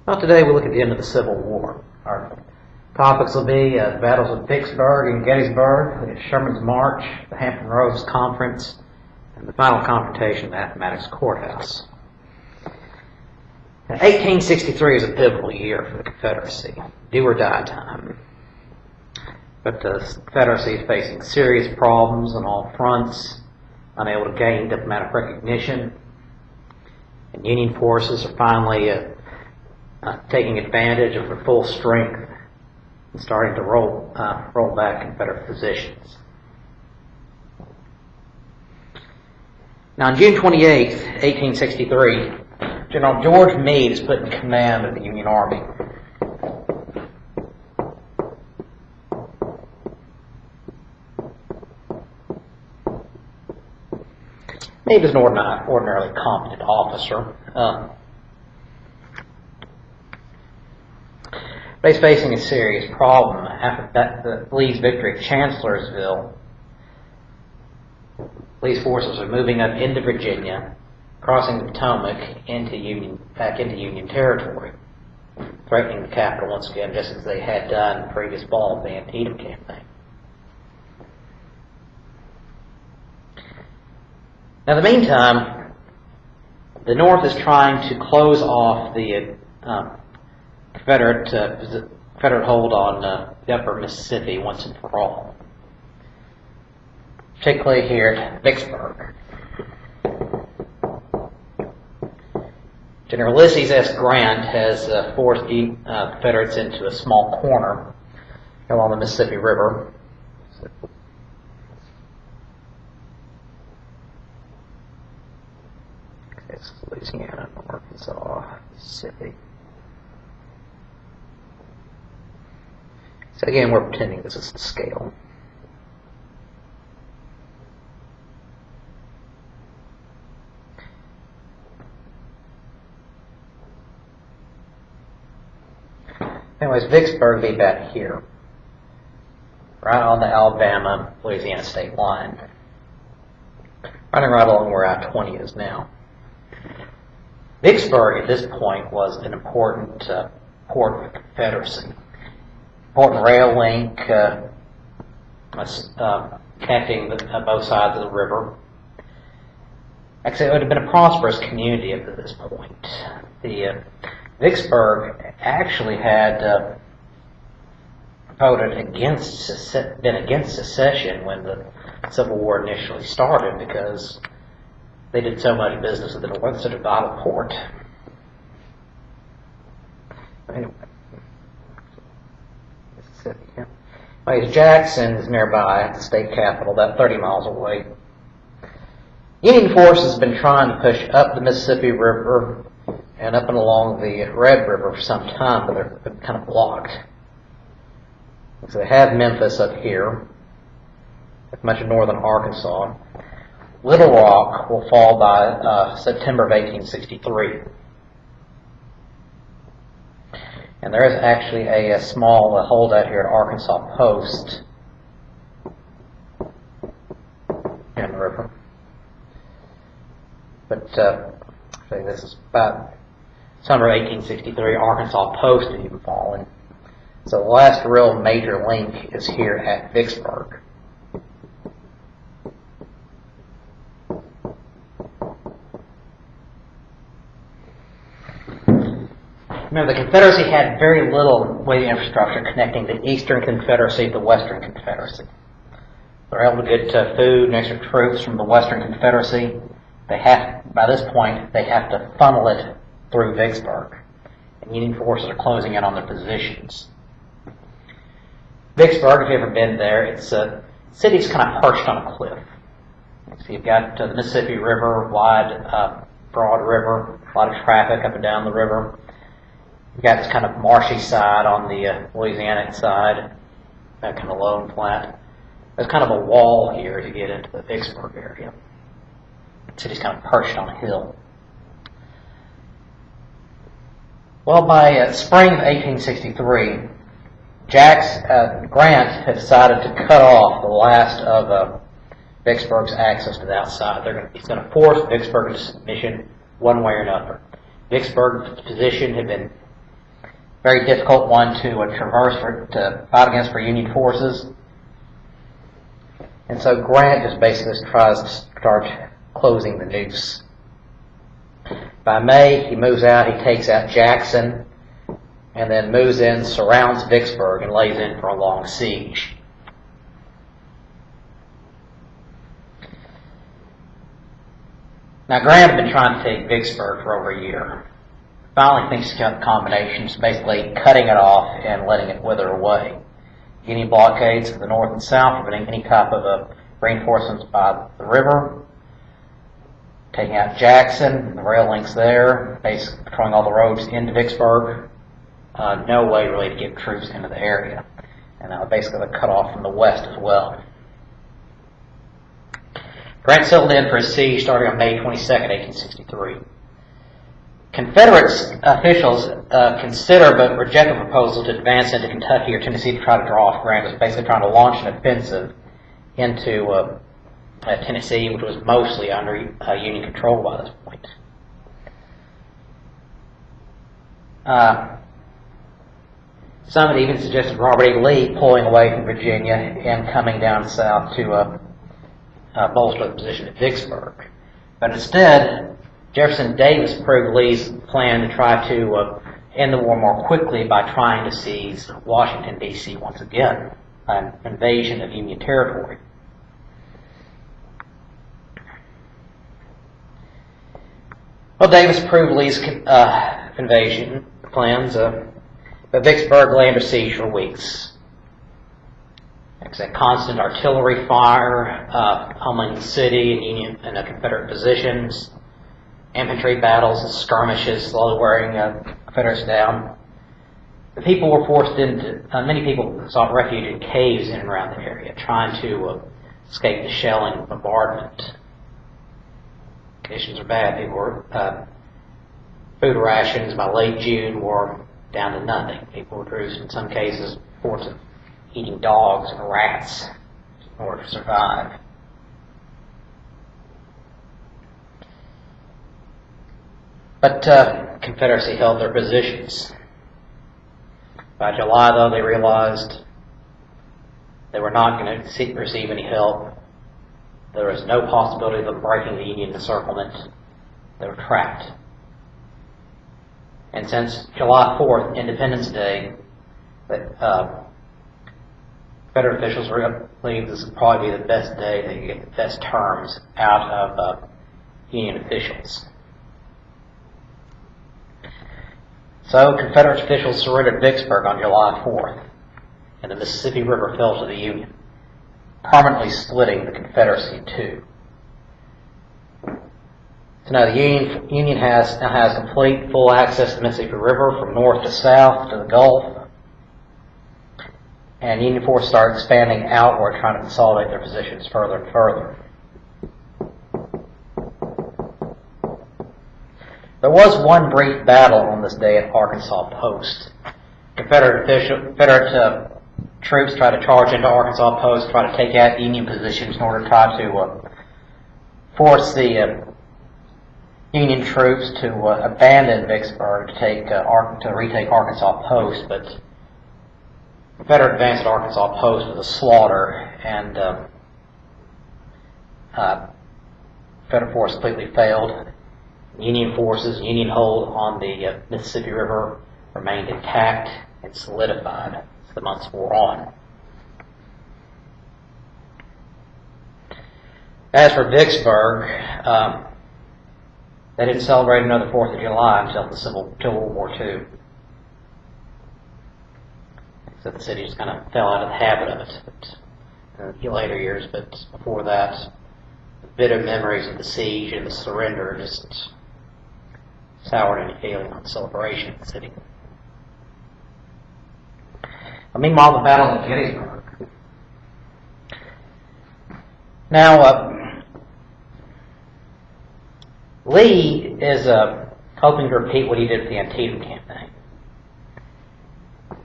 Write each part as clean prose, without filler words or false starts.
Well, today we look at the end of the Civil War. Our topics will be the battles of Vicksburg and Gettysburg, Sherman's March, the Hampton Roads Conference, and the final confrontation at Appomattox Courthouse. Now, 1863 is a pivotal year for the Confederacy, do or die time. But the Confederacy is facing serious problems on all fronts, unable to gain diplomatic recognition, and Union forces are finally taking advantage of their full strength and starting to roll back Confederate positions. Now, on June 28, 1863, General George Meade is put in command of the Union Army. Meade is an ordinarily competent officer. But he's facing a serious problem. After Lee's victory at Chancellorsville, Lee's forces are moving up into Virginia, crossing the Potomac back into Union territory, threatening the capital once again, just as they had done in the previous fall of the Antietam campaign. Now, in the meantime, the North is trying to close off the Confederate hold on the upper Mississippi once and for all, particularly here at Vicksburg. General Ulysses S. Grant has forced the Confederates into a small corner along the Mississippi River. It's Louisiana, Arkansas, Mississippi. So again, we're pretending this is the scale. Anyways, Vicksburg will be back here, right on the Alabama-Louisiana state line, running right along where I-20 is now. Vicksburg, at this point, was an important port for the Confederacy. Important rail link connecting both sides of the river. Actually, it would have been a prosperous community up to this point. Vicksburg actually had been against secession when the Civil War initially started because they did so much business with the North, such a vital port. Anyway, Mississippi. Yeah. Jackson is nearby at the state capitol, about 30 miles away. Union forces have been trying to push up the Mississippi River and up and along the Red River for some time, but they're kind of blocked. So they have Memphis up here, much of northern Arkansas. Little Rock will fall by September of 1863. And there is actually a small holdout here at Arkansas Post in the river. But this is about summer of 1863, Arkansas Post had even fallen. So the last real major link is here at Vicksburg. Remember, the Confederacy had very little way infrastructure connecting the Eastern Confederacy to the Western Confederacy. They're able to get food and extra troops from the Western Confederacy. By this point, they have to funnel it through Vicksburg. And Union forces are closing in on their positions. Vicksburg, if you've ever been there, it's a city's kind of perched on a cliff. So you've got the Mississippi River, wide, broad river, a lot of traffic up and down the river. You've got this kind of marshy side on the Louisiana side, that kind of low and flat. There's kind of a wall here to get into the Vicksburg area. The city's kind of perched on a hill. Well, by spring of 1863, Grant had decided to cut off the last of Vicksburg's access to the outside. He's going to force Vicksburg into submission one way or another. Vicksburg's position had been very difficult one to traverse to fight against for Union forces. And so Grant just basically tries to start closing the noose. By May, he moves out, he takes out Jackson, and then moves in, surrounds Vicksburg, and lays in for a long siege. Now, Grant had been trying to take Vicksburg for over a year. Finally thinks he's got the combinations, basically cutting it off and letting it wither away. Union blockades to the north and south, preventing any type of reinforcements by the river. Taking out Jackson, the rail links there, basically controlling all the roads into Vicksburg. No way really to get troops into the area. And basically the cut off from the west as well. Grant settled in for a siege starting on May 22nd, 1863. Confederate officials consider but reject the proposal to advance into Kentucky or Tennessee to try to draw off Grant. It was basically trying to launch an offensive into Tennessee, which was mostly under Union control by this point. Some had even suggested Robert E. Lee pulling away from Virginia and coming down south to bolster the position at Vicksburg. But instead, Jefferson Davis approved Lee's plan to try to end the war more quickly by trying to seize Washington, D.C. once again, an invasion of Union territory. Well, Davis approved Lee's invasion plans, but Vicksburg lay under siege for weeks. Like constant artillery fire, homing the city and Union and Confederate positions, infantry battles and skirmishes, slowly wearing Confederates down. The people were forced into, many people sought refuge in caves in and around the area, trying to escape the shelling and bombardment. Conditions are bad. People were, food rations by late June were down to nothing. People were reduced, in some cases, forced to eating dogs and rats in order to survive. But Confederacy held their positions. By July, though, they realized they were not going to receive any help. There was no possibility of them breaking the Union encirclement. They were trapped. And since July 4th, Independence Day, Confederate officials believe this would probably be the best day they could get the best terms out of Union officials. So Confederate officials surrendered Vicksburg on July 4th, and the Mississippi River fell to the Union, permanently splitting the Confederacy in two. So now the Union now has complete, full access to the Mississippi River from north to south to the Gulf, and Union forces start expanding outward, trying to consolidate their positions further and further. There was one brief battle on this day at Arkansas Post. Confederate troops tried to charge into Arkansas Post, try to take out Union positions in order to try to force the Union troops to abandon Vicksburg to retake Arkansas Post, but Confederate advance at Arkansas Post was a slaughter, and Confederate force completely failed. Union forces, Union hold on the Mississippi River remained intact and solidified as the months wore on. As for Vicksburg, they didn't celebrate another 4th of July until World War II. So the city just kind of fell out of the habit of it in later years, but before that, the bitter memories of the siege and the surrender just soured any feeling on celebration in the city. But meanwhile, the Battle of Gettysburg. Now, Lee is hoping to repeat what he did with the Antietam campaign.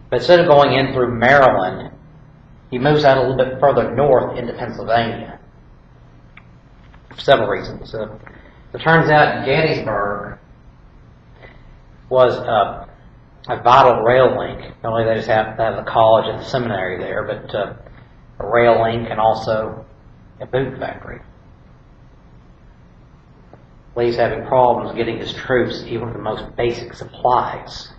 But instead of going in through Maryland, he moves out a little bit further north into Pennsylvania. For several reasons. It turns out Gettysburg was a vital rail link. Not only they just have to have the college and the seminary there, but a rail link and also a boot factory. Lee's having problems getting his troops even the most basic supplies.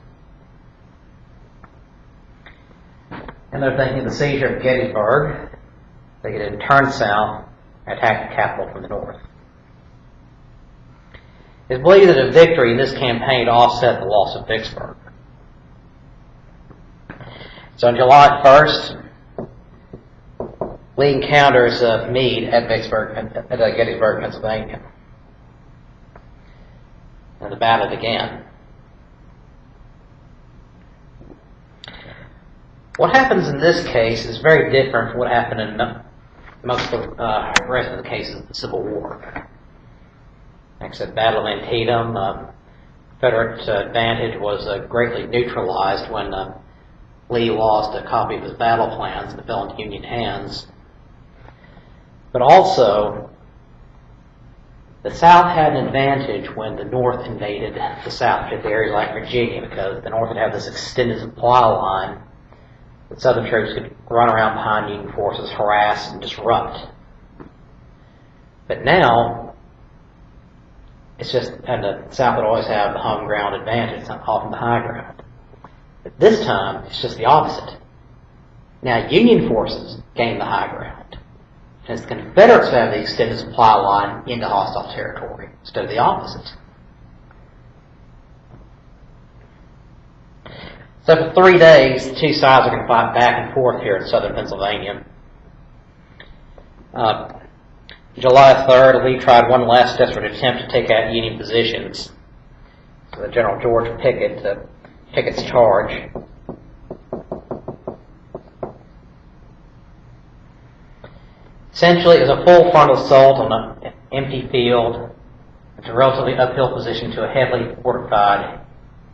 And they're thinking of the seizure of Gettysburg. They could then turn south and attack the capital from the north. It's believed that a victory in this campaign offset the loss of Vicksburg. So on July 1st, Lee encounters Meade at Gettysburg, Pennsylvania. And the battle began. What happens in this case is very different from what happened in most of the rest of the cases of the Civil War. Like I said, Battle of Antietam, Confederate advantage was greatly neutralized when Lee lost a copy of his battle plans and fell into Union hands. But also, the South had an advantage when the North invaded the South, particularly areas like Virginia, because the North would have this extended supply line that Southern troops could run around behind Union forces, harass, and disrupt. But now, it's just, and the South would always have the home ground advantage, it's not often the high ground. But this time, it's just the opposite. Now, Union forces gain the high ground. And it's the Confederates who have the extended supply line into hostile territory, instead of the opposite. So for 3 days, the two sides are going to fight back and forth here in southern Pennsylvania. July 3rd, Lee tried one last desperate attempt to take out Union positions. So the General George Pickett's charge. Essentially, it was a full frontal assault on an empty field. It's a relatively uphill position to a heavily fortified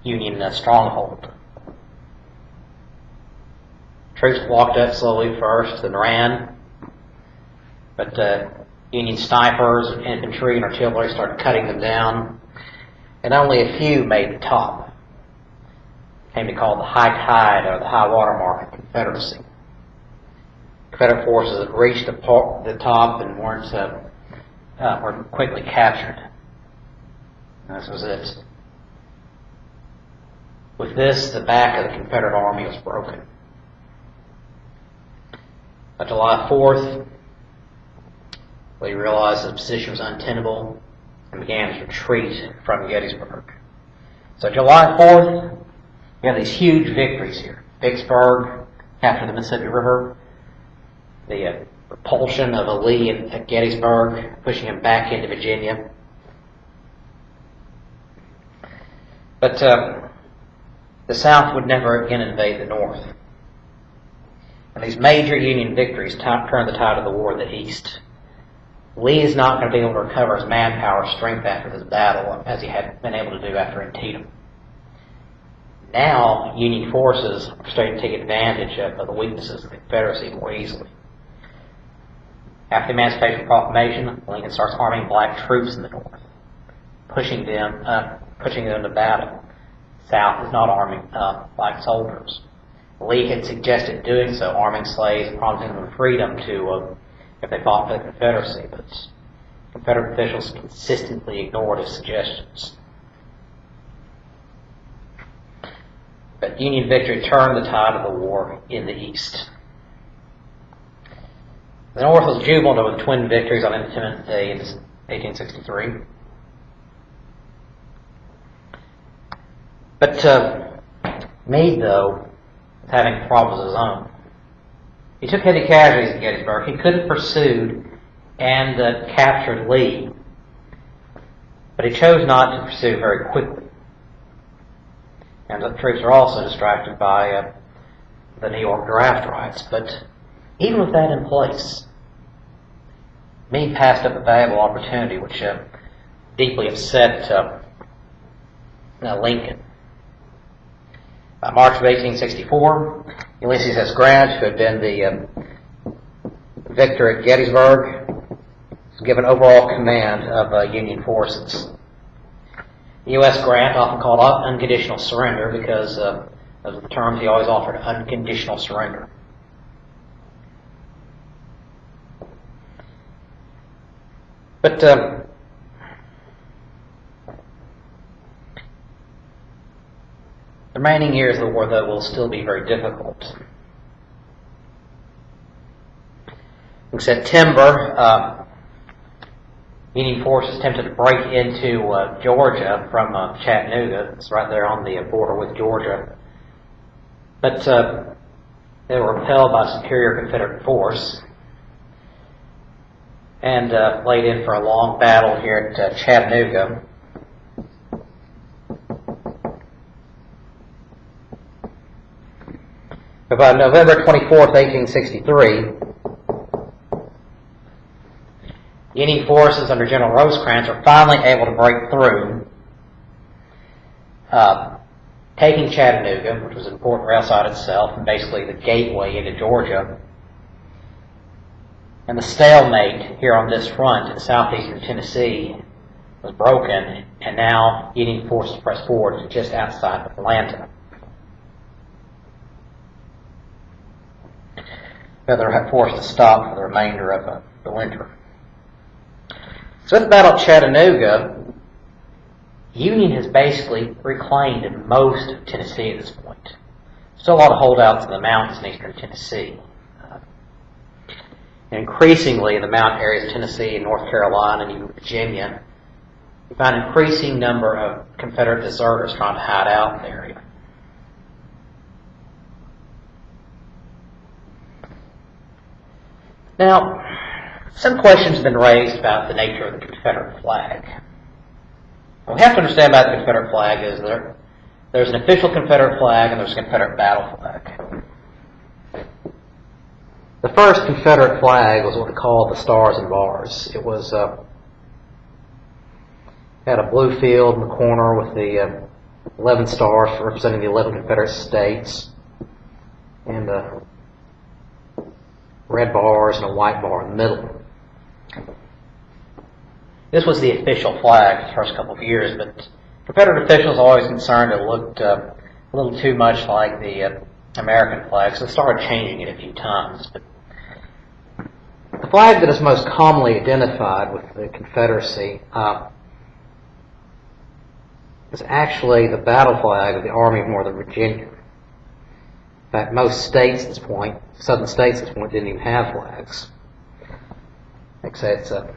Union stronghold. Troops walked up slowly first, then ran. But Union snipers, infantry, and artillery started cutting them down. And only a few made the top. It came to be called the high tide, or the high water mark of Confederacy. Confederate forces had reached the top and were quickly captured. And this was it. With this, the back of the Confederate army was broken. On July 4th, Lee realized the position was untenable and began his retreat from Gettysburg. So July 4th, we have these huge victories here. Vicksburg, capture the Mississippi River, the repulsion of Lee at Gettysburg, pushing him back into Virginia. But the South would never again invade the North. And these major Union victories turned the tide of the war in the East. Lee is not going to be able to recover his manpower strength after this battle as he had been able to do after Antietam. Now, Union forces are starting to take advantage of the weaknesses of the Confederacy more easily. After the Emancipation Proclamation, Lincoln starts arming black troops in the North, pushing them to battle. The South is not arming black soldiers. Lee had suggested doing so, arming slaves, promising them freedom if they fought for the Confederacy, but Confederate officials consistently ignored his suggestions. But Union victory turned the tide of the war in the East. The North was jubilant over the twin victories on Independence Day in 1863. But Meade, though, was having problems of his own. He took heavy casualties at Gettysburg. He could have pursued and captured Lee, but he chose not to pursue very quickly. And the troops are also distracted by the New York draft rights. But even with that in place, Meade passed up a valuable opportunity which deeply upset Lincoln. By March of 1864, Ulysses S. Grant, who had been the victor at Gettysburg, was given overall command of Union forces. The U.S. grant, often called unconditional surrender, because of the terms he always offered unconditional surrender. But the remaining years of the war, though, will still be very difficult. In September, Union forces attempted to break into Georgia from Chattanooga. It's right there on the border with Georgia. But they were repelled by superior Confederate force and laid in for a long battle here at Chattanooga. About November 24th, 1863, Union forces under General Rosecrans were finally able to break through, taking Chattanooga, which was an important rail site itself, and basically the gateway into Georgia. And the stalemate here on this front in southeastern Tennessee was broken, and now Union forces pressed forward to just outside of Atlanta. But they were forced to stop for the remainder of the winter. So at the Battle of Chattanooga, Union has basically reclaimed most of Tennessee at this point. Still a lot of holdouts in the mountains in eastern Tennessee. And increasingly in the mountain areas of Tennessee and North Carolina and even Virginia, you find an increasing number of Confederate deserters trying to hide out in the area. Now, some questions have been raised about the nature of the Confederate flag. What we have to understand about the Confederate flag is there's an official Confederate flag and there's a Confederate battle flag. The first Confederate flag was what we called the Stars and Bars. It was had a blue field in the corner with the 11 stars representing the 11 Confederate states, and red bars and a white bar in the middle. This was the official flag for the first couple of years, but Confederate officials were always concerned it looked a little too much like the American flag, so they started changing it a few times. But the flag that is most commonly identified with the Confederacy is actually the battle flag of the Army of Northern Virginia. In fact, most states at this point, southern states at this point, didn't even have flags. Like I say, it's a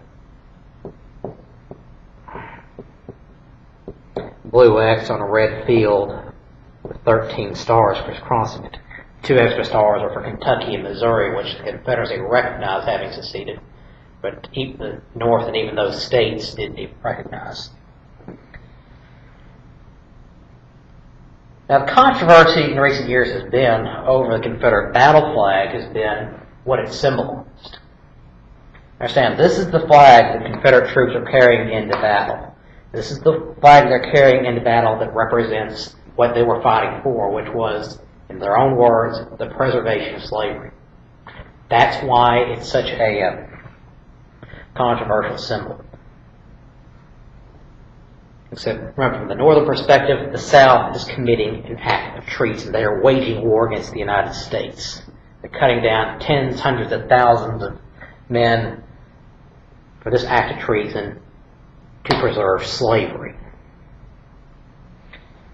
blue X on a red field with 13 stars crisscrossing it. 2 extra stars are for Kentucky and Missouri, which the Confederacy recognized having seceded, but the North and even those states didn't even recognize. Now, the controversy in recent years has been over the Confederate battle flag has been what it symbolized. Understand, this is the flag that Confederate troops are carrying into battle. This is the flag they're carrying into battle that represents what they were fighting for, which was, in their own words, the preservation of slavery. That's why it's such a controversial symbol. Except, remember, from the northern perspective, the South is committing an act of treason. They are waging war against the United States. They're cutting down tens, hundreds of thousands of men for this act of treason to preserve slavery.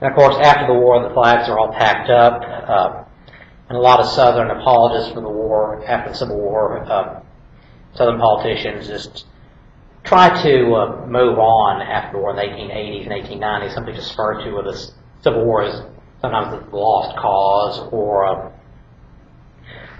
And of course, after the war, the flags are all packed up, and a lot of Southern apologists for the war, after the Civil War, Southern politicians just try to move on after the war in the 1880s and 1890s. Something just referred to the Civil War as sometimes the lost cause, or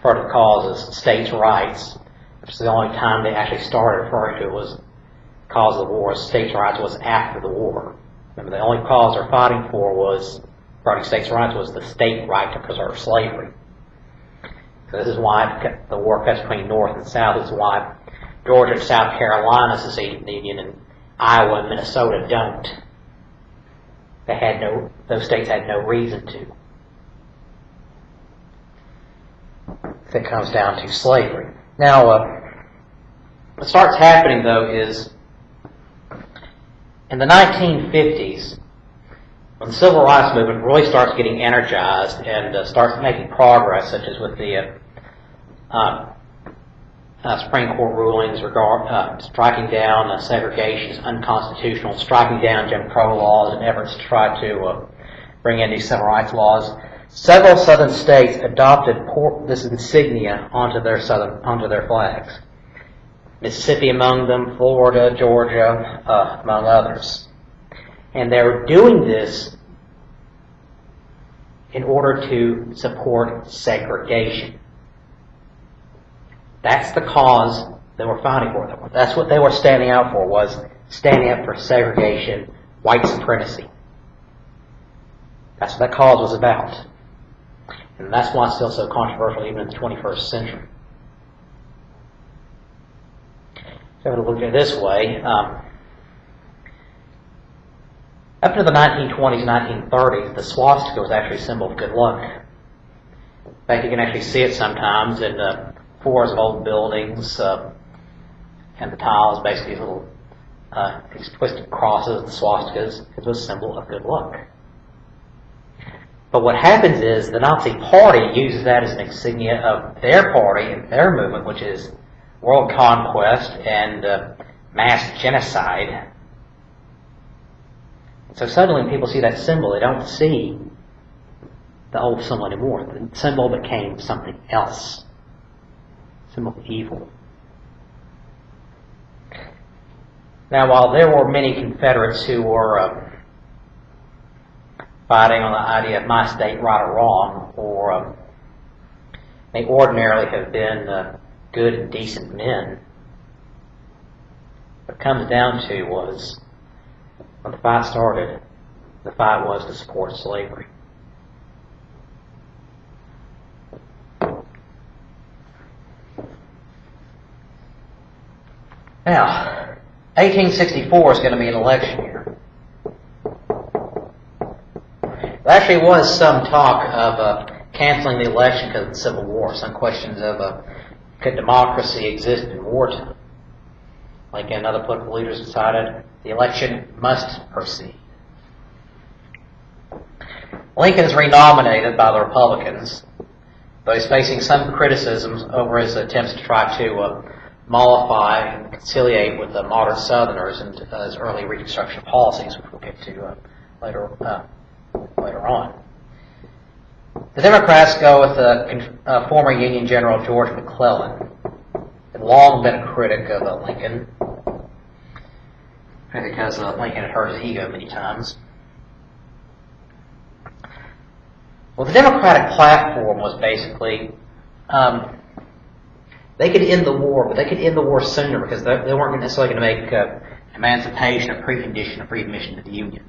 part of the cause as states' rights, which is the only time they actually started referring to it was the cause of the war. States' rights was after the war. Remember, the only cause they're fighting for was, regarding states' rights, was the state right to preserve slavery. So this is why the war cuts between North and South. This is why Georgia and South Carolina seceded from the Union, and Iowa and Minnesota don't. Those states had no reason to. It comes down to slavery. Now, what starts happening, though, is In the 1950s, when the civil rights movement really starts getting energized and starts making progress, such as with the Supreme Court rulings regarding striking down segregation is unconstitutional, striking down Jim Crow laws, and efforts to try to bring in these civil rights laws, several southern states adopted this insignia onto their flags. Mississippi among them, Florida, Georgia, among others. And they were doing this in order to support segregation. That's the cause they were fighting for. That's what they were standing out for, was standing up for segregation, white supremacy. That's what that cause was about. And that's why it's still so controversial even in the 21st century. So to look at it this way, up to the 1920s, 1930s, the swastika was actually a symbol of good luck. In fact, you can actually see it sometimes in floors of old buildings, and the tiles, basically little these twisted crosses, the swastikas, it was a symbol of good luck. But what happens is the Nazi Party uses that as an insignia of their party and their movement, which is world conquest and mass genocide. So suddenly when people see that symbol, they don't see the old symbol anymore. The symbol became something else. Symbol of evil. Now, while there were many Confederates who were fighting on the idea of my state right or wrong, or may ordinarily have been good and decent men, what it comes down to was, when the fight started, the fight was to support slavery. Now, 1864 is going to be an election year. There actually was some talk of canceling the election because of the Civil War, some questions of could democracy exist in wartime. Lincoln and other political leaders decided the election must proceed. Lincoln is renominated by the Republicans, though he's facing some criticisms over his attempts to try to mollify and conciliate with the modern Southerners and his early Reconstruction policies, which we'll get to later on. The Democrats go with former Union General George McClellan, had long been a critic of Lincoln, because Lincoln had hurt his ego many times. Well, the Democratic platform was basically they could end the war, but they could end the war sooner because they weren't necessarily going to make emancipation a precondition of readmission to the Union.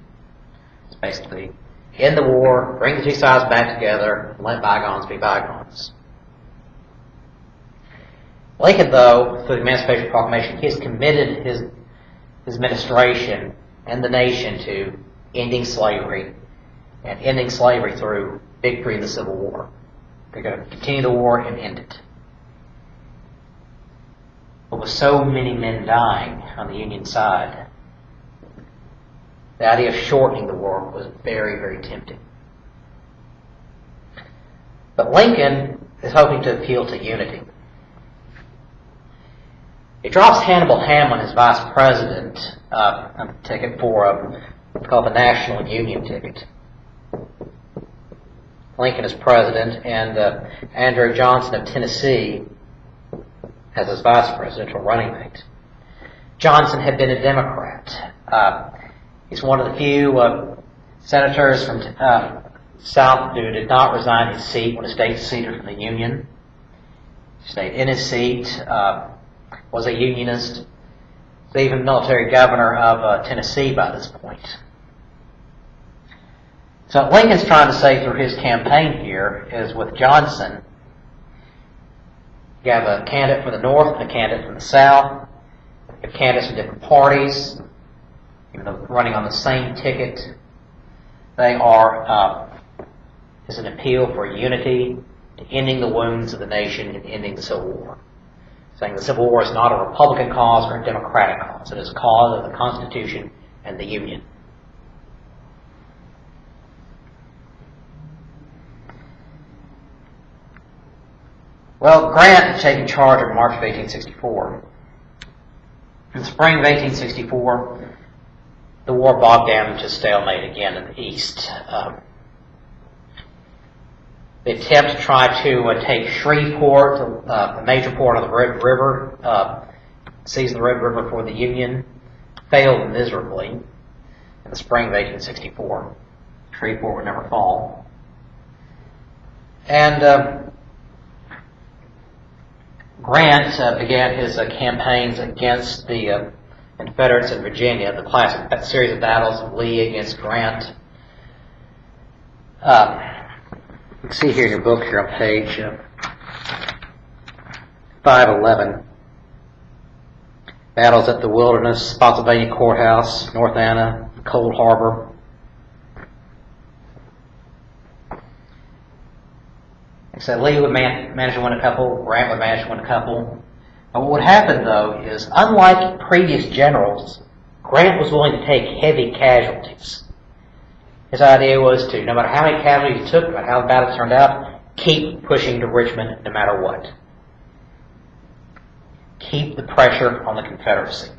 It's basically end the war, bring the two sides back together, and let bygones be bygones. Lincoln, though, through the Emancipation Proclamation, he has committed his administration and the nation to ending slavery, and ending slavery through victory in the Civil War. They're going to continue the war and end it. But with so many men dying on the Union side, the idea of shortening the war was very, very tempting. But Lincoln is hoping to appeal to unity. He drops Hannibal Hamlin as vice president on the ticket for what's called the National Union ticket. Lincoln is president, and Andrew Johnson of Tennessee as his vice presidential running mate. Johnson had been a Democrat. He's one of the few senators from South who did not resign his seat when a state seceded from the Union. He stayed in his seat, was a Unionist, was even military governor of Tennessee by this point. So what Lincoln's trying to say through his campaign here is with Johnson, you have a candidate from the North and a candidate from the South. You have candidates from different parties, even though running on the same ticket. They are is an appeal for unity, to ending the wounds of the nation and ending the Civil War. Saying the Civil War is not a Republican cause or a Democratic cause. It is a cause of the Constitution and the Union. Well, Grant had taken charge in March of 1864. In the spring of 1864, the war bogged down into stalemate again in the East. The attempt to try to take Shreveport, a major port on the Red River, seize the Red River for the Union, failed miserably in the spring of 1864. Shreveport would never fall. And Grant began his campaigns against the Confederates in Virginia, the classic series of battles of Lee against Grant. You can see here in your book here on page 511. Battles at the Wilderness, Spotsylvania Courthouse, North Anna, Cold Harbor. Like I said, Lee would manage to win a couple, Grant would manage to win a couple. But what would happen, though, is unlike previous generals, Grant was willing to take heavy casualties. His idea was to, no matter how many casualties he took, no matter how the battle turned out, keep pushing to Richmond no matter what. Keep the pressure on the Confederacy.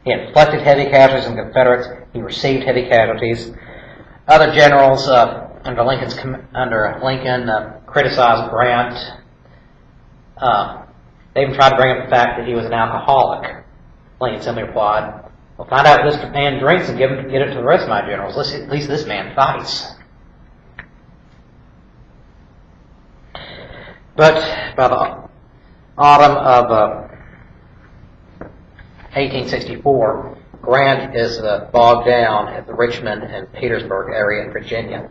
He inflicted heavy casualties on the Confederates. He received heavy casualties. Other generals under Lincoln criticized Grant. They even tried to bring up the fact that he was an alcoholic. Lincoln simply replied, "Well, find out what this man drinks and get it to the rest of my generals. At least this man fights." But by the autumn of 1864, Grant is bogged down at the Richmond and Petersburg area in Virginia,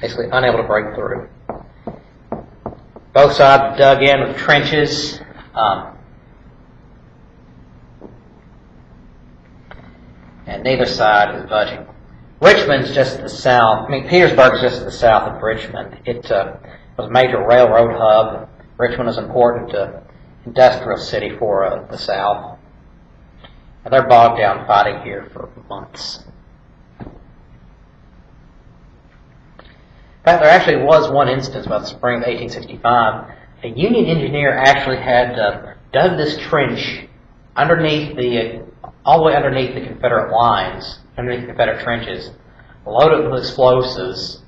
basically unable to break through. Both sides dug in with trenches. And neither side is budging. Richmond's just to the south. Petersburg is just to the south of Richmond. It was a major railroad hub. Richmond is an important industrial city for the South. And they're bogged down fighting here for months. In fact, there actually was one instance about the spring of 1865. A Union engineer actually had dug this trench underneath all the way underneath the Confederate lines, underneath the Confederate trenches, loaded with explosives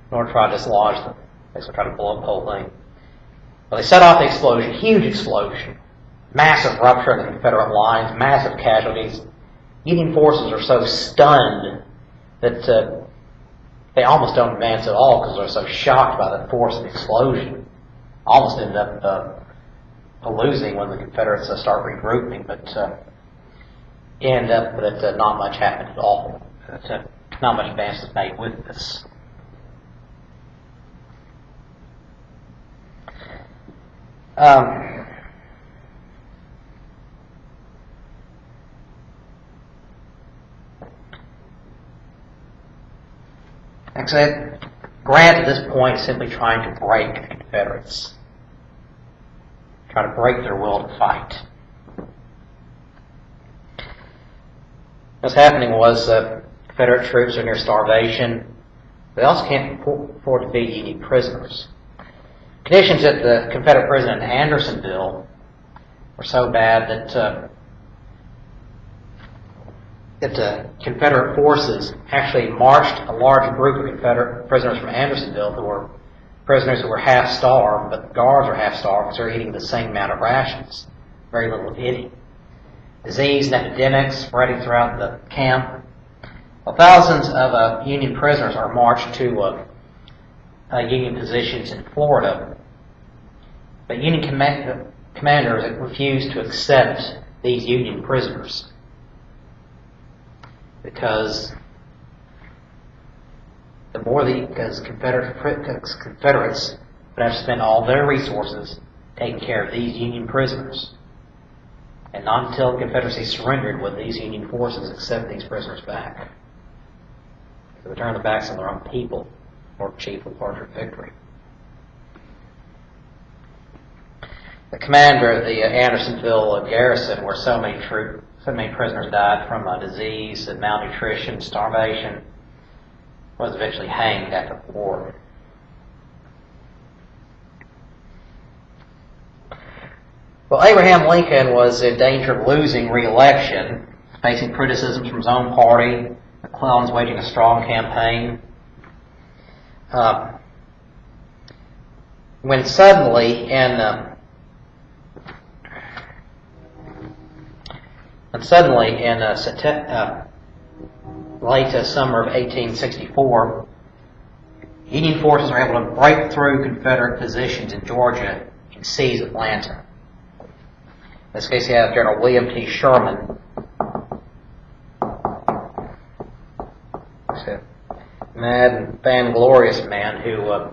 in order to try to dislodge them. Basically try to blow up the whole thing. Well, they set off the explosion, huge explosion, massive rupture of the Confederate lines, massive casualties. Union forces are so stunned that they almost don't advance at all because they're so shocked by the force of the explosion. Almost end up losing when the Confederates start regrouping, but end up that not much happened at all. Not much advance is made with this. Like I said, Grant at this point is simply trying to break the Confederates, trying to break their will to fight. What's happening was Confederate troops are near starvation. They also can't afford to feed Union prisoners. Conditions at the Confederate prison in Andersonville were so bad that the Confederate forces actually marched a large group of Confederate prisoners from Andersonville who were prisoners who were half starved, but the guards were half starved because they're eating the same amount of rations, very little of eating. Disease and epidemics spreading throughout the camp. Well, thousands of Union prisoners are marched to Union positions in Florida, but Union commanders refused to accept these Union prisoners because Confederates would have to spend all their resources taking care of these Union prisoners. And not until the Confederacy surrendered would these Union forces accept these prisoners back. They would turn their backs on their own people or achieve a larger victory. commander of the Andersonville garrison, where so many prisoners died from disease and malnutrition, starvation, was eventually hanged after the war. Well, Abraham Lincoln was in danger of losing re-election, facing criticisms from his own party. McClellan's waging a strong campaign. When suddenly, in late summer of 1864, Union forces were able to break through Confederate positions in Georgia and seize Atlanta. In this case, you have General William T. Sherman. He's a mad and vainglorious man who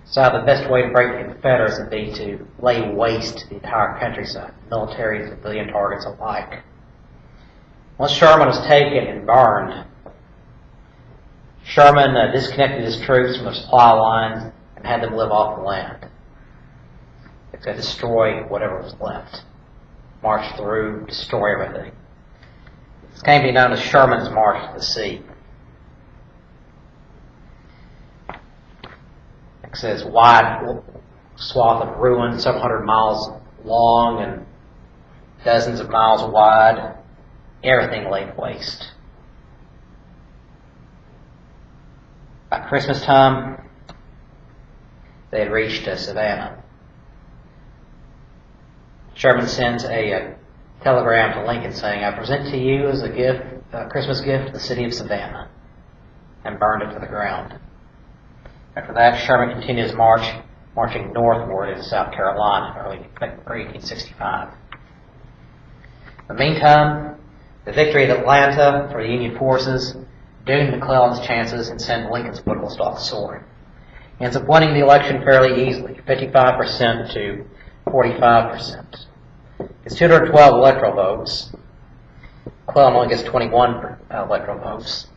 decided the best way to break the Confederates would be to lay waste to the entire countryside, military and civilian targets alike. Once Sherman was taken and burned, Sherman disconnected his troops from their supply lines and had them live off the land. To destroy whatever was left. March through, destroy everything. This came to be known as Sherman's March to the Sea. It says wide swath of ruin, several hundred miles long and dozens of miles wide. Everything laid waste. By Christmas time, they had reached Savannah. Sherman sends a telegram to Lincoln saying, "I present to you as a gift, a Christmas gift, the city of Savannah," and burned it to the ground. After that, Sherman continued his march, marching northward into South Carolina, early 1865. In the meantime, the victory at Atlanta for the Union forces doomed McClellan's chances and sent Lincoln's political stock soaring. He ends up winning the election fairly easily, 55% to 45%. It's 212 electoral votes. McClellan only gets 21 electoral votes.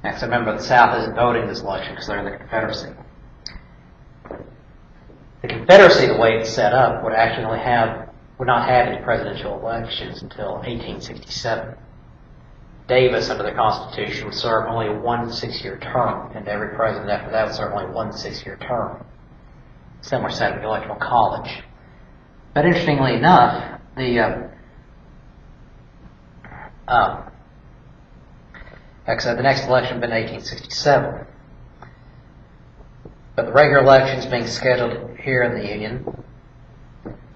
Next, remember the South isn't voting this election because they're in the Confederacy. The Confederacy, the way it's set up, would not have any presidential elections until 1867. Davis, under the Constitution, would serve only one 6-year term, and every president after that would serve only one 6-year term. Similar set of the Electoral College. But interestingly enough, the next election had been 1867. But the regular elections being scheduled here in the Union,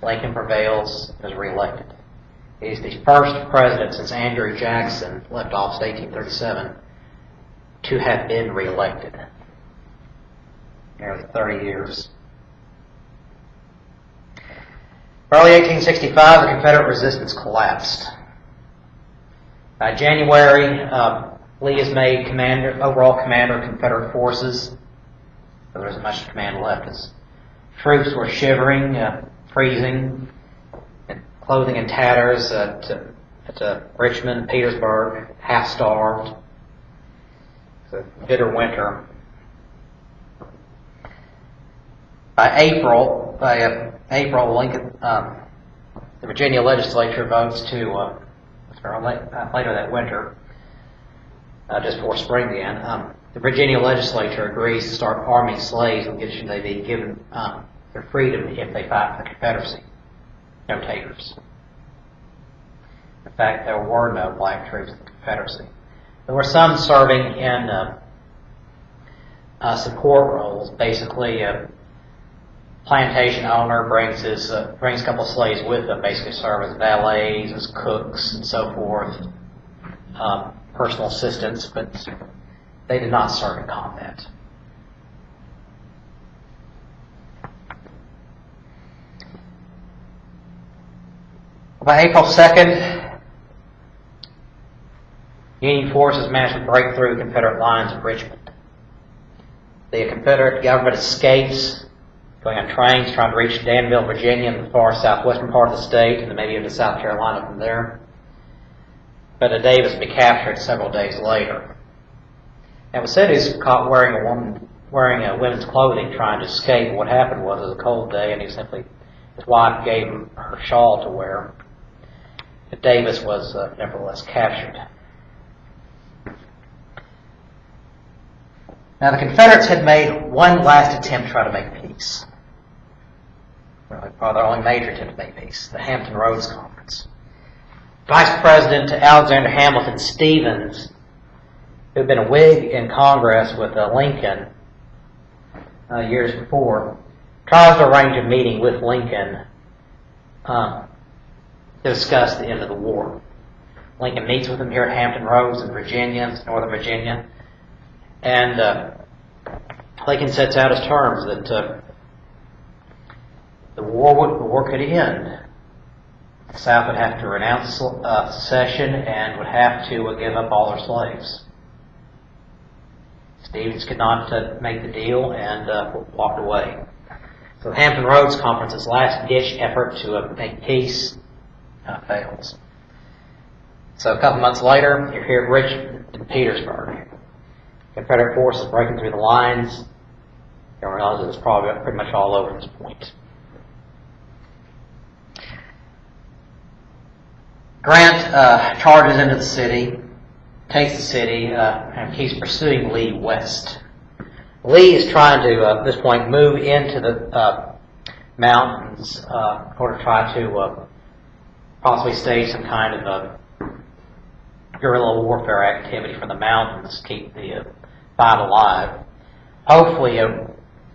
Lincoln prevails and is reelected. He's the first president since Andrew Jackson left office in 1837 to have been reelected. Nearly 30 years. Early 1865, the Confederate resistance collapsed. By January, Lee is made overall commander of Confederate forces. But there isn't much command left. His troops were shivering, freezing, and clothing in tatters at Richmond, Petersburg, half-starved. It's a bitter winter. By April, Lincoln, the Virginia legislature votes to, later that winter, just before spring began, the Virginia legislature agrees to start arming slaves and condition they be given their freedom if they fight for the Confederacy. No takers. In fact, there were no black troops in the Confederacy. There were some serving in support roles. Basically, plantation owner brings a couple of slaves with them, basically serve as valets, as cooks, and so forth, personal assistants, but they did not serve in combat. By April 2nd, Union forces managed to break through Confederate lines at Richmond. The Confederate government escapes, going on trains, trying to reach Danville, Virginia, in the far southwestern part of the state, and then maybe into South Carolina from there. But Davis would be captured several days later. And was said he was caught wearing wearing women's clothing trying to escape. What happened was it was a cold day, and his wife gave him her shawl to wear. But Davis was nevertheless captured. Now the Confederates had made one last attempt to try to make peace. Really, probably their only major attempt to make peace, the Hampton Roads Conference. Vice President Alexander Hamilton Stevens, who had been a Whig in Congress with Lincoln years before, tries to arrange a meeting with Lincoln to discuss the end of the war. Lincoln meets with him here at Hampton Roads in Virginia, Northern Virginia, and Lincoln sets out his terms that the war could end. The South would have to renounce secession and would have to give up all their slaves. Stevens could not make the deal and walked away. So the Hampton Roads Conference's last-ditch effort to make peace fails. So a couple months later, you're here at Richmond and Petersburg. Confederate forces breaking through the lines. You realize it was probably pretty much all over at this point. Grant charges into the city, takes the city, and keeps pursuing Lee west. Lee is trying to, at this point, move into the mountains in order to try to possibly stage some kind of guerrilla warfare activity from the mountains to keep the fight alive. Hopefully,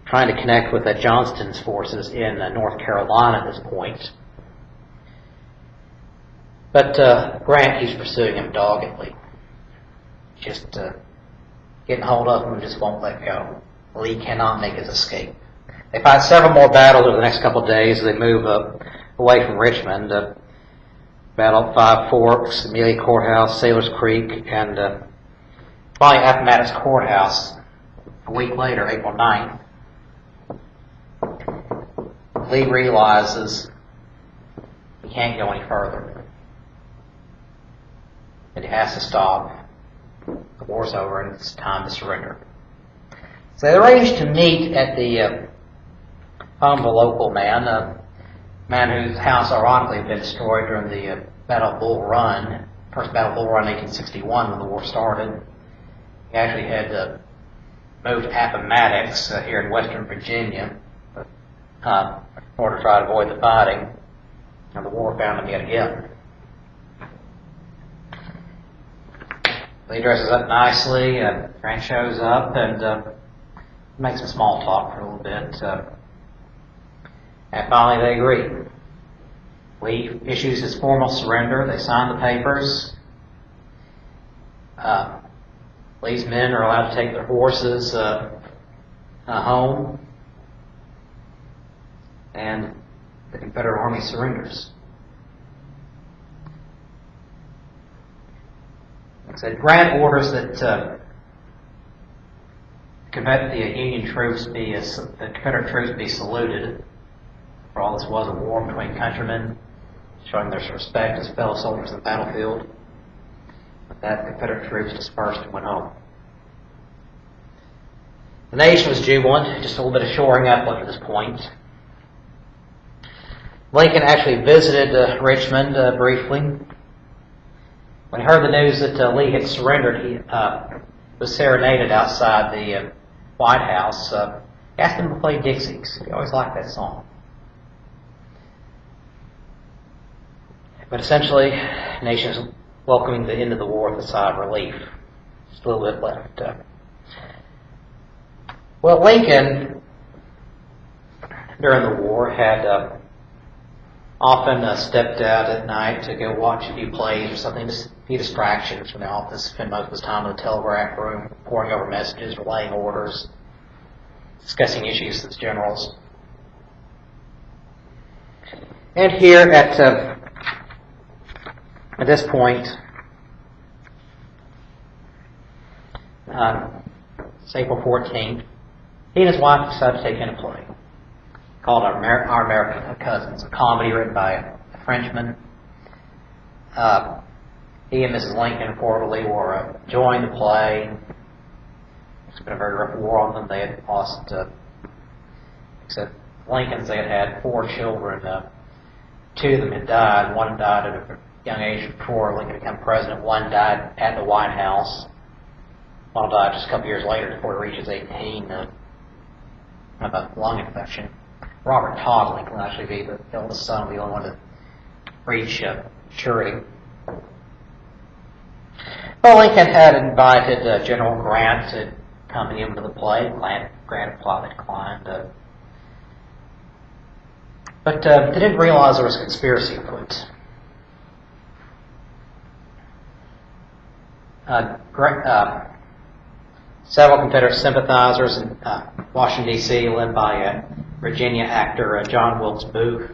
trying to connect with Johnston's forces in North Carolina at this point. But Grant keeps pursuing him doggedly. Just getting hold of him and just won't let go. Lee cannot make his escape. They fight several more battles over the next couple of days as they move away from Richmond. Battle at Five Forks, Amelia Courthouse, Sailor's Creek, and finally Appomattox Courthouse a week later, April 9th. Lee realizes he can't go any further. And he has to stop. The war's over and it's time to surrender. So they arranged to meet at the home of a local man, a man whose house ironically had been destroyed during the Battle of Bull Run, first Battle of Bull Run in 1861 when the war started. He actually had moved to Appomattox here in western Virginia in order to try to avoid the fighting, and the war found him yet again. Lee dresses up nicely, Grant shows up and makes some small talk for a little bit. And finally they agree. Lee issues his formal surrender. They sign the papers. Lee's men are allowed to take their horses home. And the Confederate Army surrenders. Like I said, Grant orders that the Union troops the Confederate troops be saluted. For all this was a war between countrymen, showing their respect as fellow soldiers in the battlefield. With that, the Confederate troops dispersed and went home. The nation was jubilant, just a little bit of shoring up up to this point. Lincoln actually visited Richmond briefly. When he heard the news that Lee had surrendered, he was serenaded outside the White House. He asked him to play Dixie's. He always liked that song. But essentially, the nation is welcoming the end of the war with a sigh of relief. Just a little bit left. Well, Lincoln, during the war, had often stepped out at night to go watch a few plays or something, just a few distractions from the office, spend most of his time in the telegraph room, poring over messages, relaying orders, discussing issues with his generals. And here at this point, it's April 14th, he and his wife decided to take in a play called Our American Cousins, a comedy written by a Frenchman. He and Mrs. Lincoln reportedly were enjoying the play, It's been a very rough war on them. They had lost, except Lincoln's, they had 4 children. 2 of them had died. One died at a young age before Lincoln became president. One died at the White House. One died just a couple years later before he reaches 18 of a lung infection. Robert Todd Lincoln will actually be the eldest son, the only one to reach maturity. Well, Lincoln had invited General Grant to accompany him to the play. Grant politely declined. But they didn't realize there was a conspiracy afoot. Several Confederate sympathizers in Washington, D.C., led by Virginia actor John Wilkes Booth,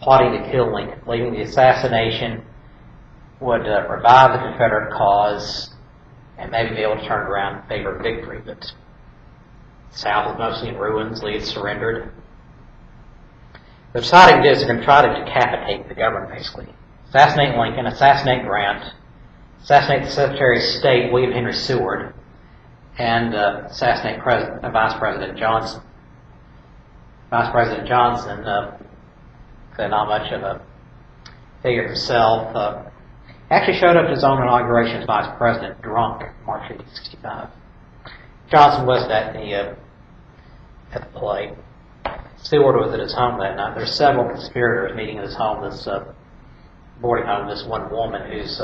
plotting to kill Lincoln, believing the assassination would revive the Confederate cause and maybe be able to turn it around in favor of victory. But the South was mostly in ruins. Lee had surrendered. The deciding is they're going to try to decapitate the government, basically. Assassinate Lincoln, assassinate Grant, assassinate the Secretary of State, William Henry Seward, and assassinate Vice President Johnson. Vice President Johnson, not much of a figure himself, actually showed up at his own inauguration as Vice President, drunk, March 1865. Johnson was at the play. Seward was at his home that night. There were several conspirators meeting at his home, this boarding home, this one woman whose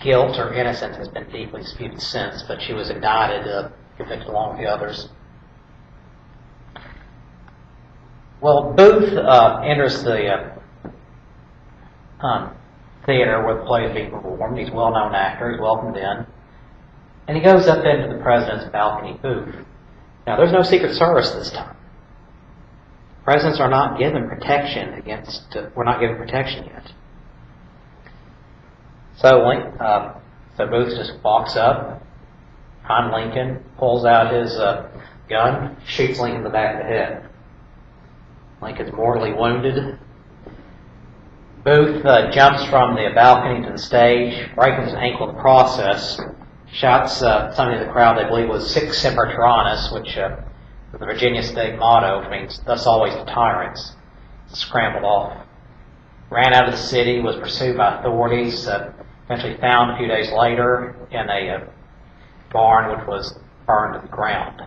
guilt or innocence has been deeply disputed since, but she was indicted, convicted along with the others. Well, Booth enters the theater where the play is being performed. He's a well-known actor. He's welcomed in. And he goes up into the president's balcony booth. Now, there's no Secret Service this time. Presidents are not given protection against, we're not given protection yet. So Booth just walks up behind Lincoln, pulls out his gun, shoots Lincoln in the back of the head. Lincoln's mortally wounded. Booth jumps from the balcony to the stage, breaking his ankle in the process, shouts something to the crowd they believe was Sic Semper Tyrannis, which the Virginia state motto, which means thus always to tyrants. Scrambled off. Ran out of the city, was pursued by authorities, eventually found a few days later in a barn which was burned to the ground.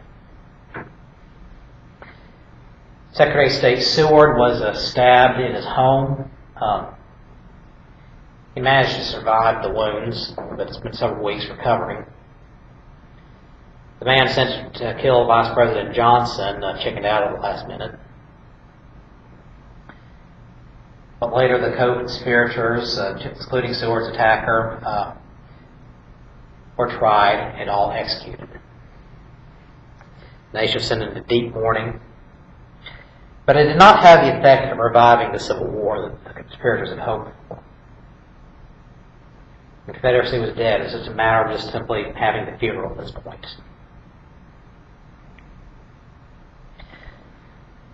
Secretary of State Seward was stabbed in his home. He managed to survive the wounds, but it's been several weeks recovering. The man sent to kill Vice President Johnson chickened out at the last minute. But later the co-conspirators, including Seward's attacker, were tried and all executed. The nation was sent into deep mourning. But it did not have the effect of reviving the Civil War that the conspirators had hoped for. The Confederacy was dead. It was just a matter of just simply having the funeral at this point.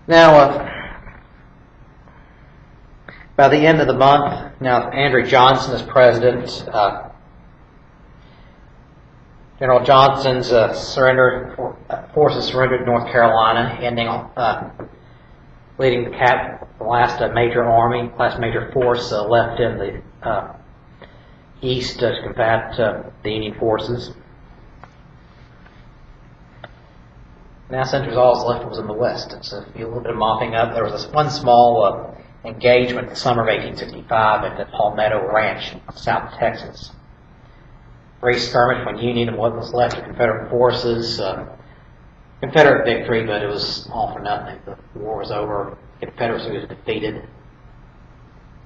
Now, by the end of the month, now Andrew Johnson is president. General Johnson's forces surrendered North Carolina, ending leading the last major army, last major force left in the east to combat the Union forces. Now, since all that's left was in the west. It's a little bit of mopping up. There was this one small engagement in the summer of 1865 at the Palmetto Ranch in South Texas. Brief skirmish between Union and what was left of Confederate forces. Confederate victory, but it was all for nothing. The war was over. The Confederacy was defeated.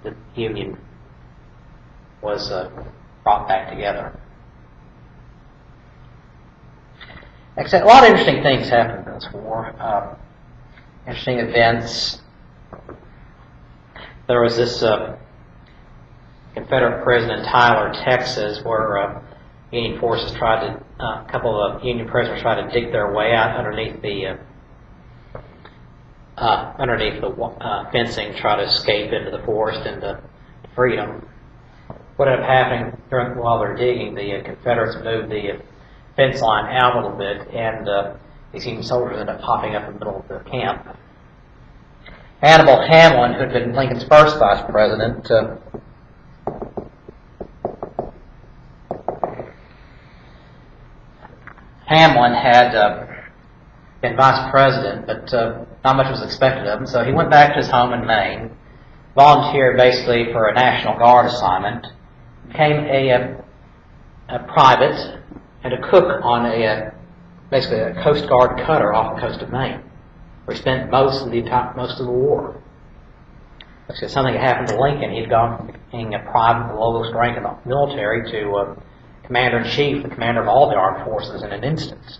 The Union was brought back together. Except a lot of interesting things happened in this war. Interesting events. There was this Confederate prison in Tyler, Texas, where Union forces tried to, a couple of Union prisoners tried to dig their way out underneath the fencing, try to escape into the forest into freedom. What ended up happening while they were digging, the Confederates moved the fence line out a little bit, and these Union soldiers ended up popping up in the middle of the camp. Hannibal Hamlin, who had been Lincoln's first vice president, Hamlin had been vice president, but not much was expected of him, so he went back to his home in Maine, volunteered basically for a National Guard assignment, became a private and a cook on basically a Coast Guard cutter off the coast of Maine, where he spent most of the war. If something had happened to Lincoln, he'd gone from being a private, the lowest rank in the military, to commander-in-chief, the commander of all the armed forces in an instant.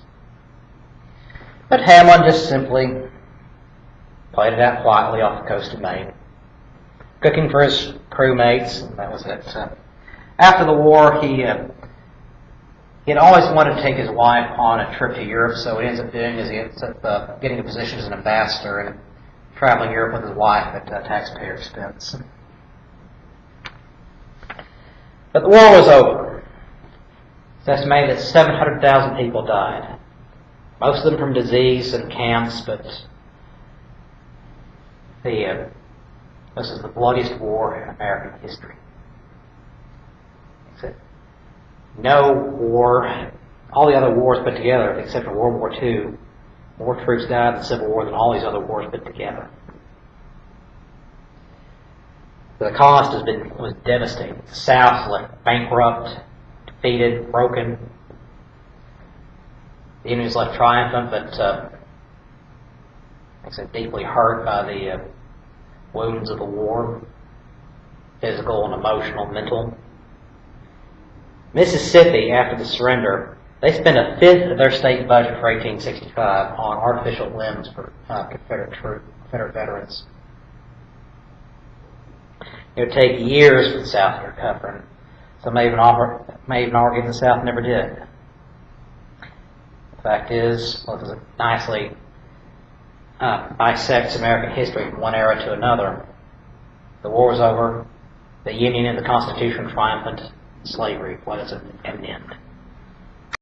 But Hamlin just simply played it out quietly off the coast of Maine, cooking for his crewmates, and that was it. After the war, he had always wanted to take his wife on a trip to Europe, so what he ends up doing is he ends up getting a position as an ambassador and traveling Europe with his wife at taxpayer expense. But the war was over. It's estimated that 700,000 people died, most of them from disease and camps, but this is the bloodiest war in American history. No war, all the other wars put together, except for World War II, more troops died in the Civil War than all these other wars put together. The cost was devastating. The South left bankrupt, defeated, broken. The Union was left triumphant, but deeply hurt by the wounds of the war, physical and emotional, mental. Mississippi, after the surrender, they spent a fifth of their state budget for 1865 on artificial limbs for Confederate veterans. It would take years for the South to recover. Some may even argue the South never did. The fact is, well, it nicely bisects American history from one era to another. The war was over. The Union and the Constitution triumphant. Slavery was at an end.